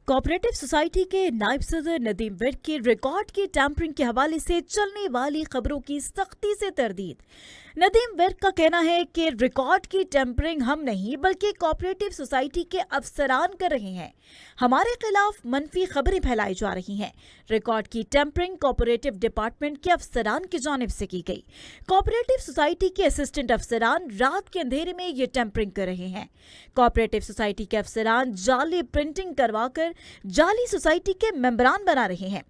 Cooperative society के नायब सदर नदीम विर्क के रिकॉर्ड की टैंपरिंग के हवाले से चलने वाली खबरों की सख्ती से तरदीद। नदीम विर्क का कहना है कि रिकॉर्ड की टैंपरिंग हम नहीं बल्कि कोऑपरेटिव सोसाइटी के अफसरान कर रहे हैं। हमारे खिलाफ मनफी खबरें फैलाई जा रही हैं। रिकॉर्ड की टैंपरिंग कोऑपरेटिव डिपार्टमेंट के अफसरान की जानिब से की गई। कोऑपरेटिव सोसाइटी के असिस्टेंट अफसरान रात के अंधेरे में ये टैंपरिंग कर रहे हैं। कोऑपरेटिव सोसाइटी के अफसरान जाली प्रिंटिंग करवाकर जाली सोसाइटी के मेंबरान बना रहे हैं।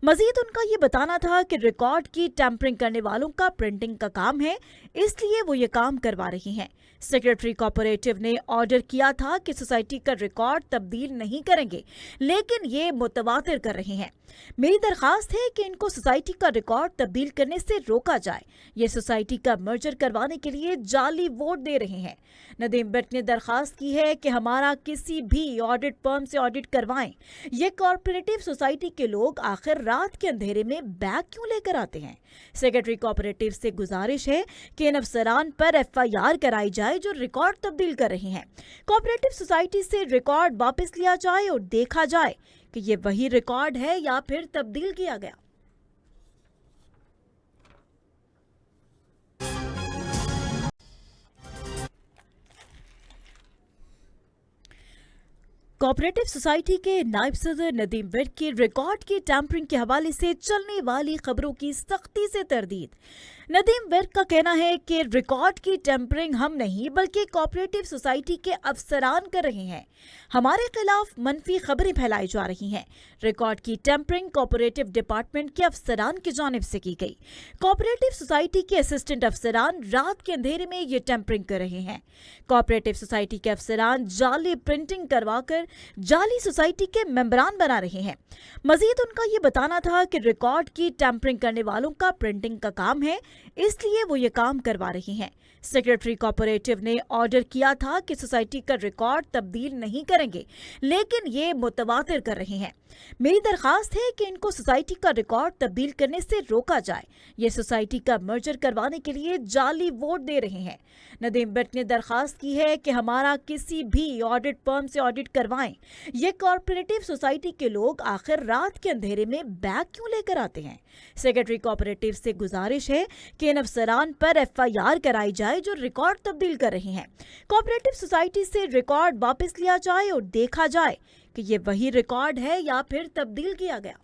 मजीद उनका ये बताना था कि रिकॉर्ड की टैंपरिंग करने वालों का प्रिंटिंग का काम है, इसलिए वो ये काम करवा रही हैं। सेक्रेटरी कोऑपरेटिव ने ऑर्डर किया था कि सोसाइटी का रिकॉर्ड तब्दील नहीं करेंगे, लेकिन ये मुतवातिर कर रहे हैं। मेरी दरखास्त है कि इनको सोसाइटी का रिकॉर्ड तब्दील करने से रोका जाए। ये सोसाइटी का मर्जर करवाने के लिए जाली वोट दे रहे हैं। नदीम विर्क ने दरखास्त की है कि हमारा किसी भी ऑडिट फर्म से ऑडिट करवाएं। ये कोऑपरेटिव सोसाइटी के लोग आखिर रात के अंधेरे में बैग क्यों लेकर आते हैं। सेक्रेटरी कोऑपरेटिव से गुजारिश है कि इन अफसरान पर FIR कराई जाए जो रिकॉर्ड तब्दील कर रहे हैं। कोऑपरेटिव सोसाइटी से रिकॉर्ड वापस लिया जाए और देखा जाए कि ये वही रिकॉर्ड है या फिर तब्दील किया गया। कोऑपरेटिव सोसाइटी के नायब सदर नदीम विर्क की रिकॉर्ड की टैंपरिंग के हवाले से चलने वाली खबरों की सख्ती से तरदीद। नदीम विर्क का कहना है कि रिकॉर्ड की टैंपरिंग हम नहीं बल्कि कोऑपरेटिव सोसाइटी के अफसरान कर रहे हैं। हमारे खिलाफ मनफी खबरें फैलाई जा रही हैं। रिकॉर्ड की टैंपरिंग कोऑपरेटिव डिपार्टमेंट के अफसरान की जानिब से की गई। कोऑपरेटिव सोसाइटी के असिस्टेंट अफसरान रात के अंधेरे में ये टैंपरिंग कर रहे हैं। कोऑपरेटिव सोसाइटी के अफसरान जाली प्रिंटिंग करवाकर जाली सोसाइटी के मेंबरान बना रहे हैं। मजीद उनका ये बताना था कि रिकॉर्ड की टैंपरिंग करने वालों का प्रिंटिंग का काम है, इसलिए वो ये काम करवा रही हैं। सेक्रेटरी कोऑपरेटिव ने ऑर्डर किया था कि सोसाइटी का रिकॉर्ड तब्दील नहीं करेंगे, लेकिन ये मुतवातिर कर रहे हैं। मेरी दरखास्त है कि इनको सोसाइटी का रिकॉर्ड तब्दील करने से रोका जाए। ये सोसाइटी का मर्जर करवाने के लिए जाली वोट दे रहे हैं। नदीम विर्क ने दरखास्त की है कि हमारा किसी भी ऑडिट फर्म से ऑडिट करवाएं। ये कोऑपरेटिव सोसाइटी के लोग आखिर रात के अंधेरे में बैग क्यों लेकर आते हैं। सेक्रेटरी कोऑपरेटिव से गुजारिश है कि इन अफसरान पर FIR कराई जाए जो रिकॉर्ड तब्दील कर रहे हैं। कोऑपरेटिव सोसाइटी से रिकॉर्ड वापस लिया जाए और देखा जाए कि ये वही रिकॉर्ड है या फिर तब्दील किया गया।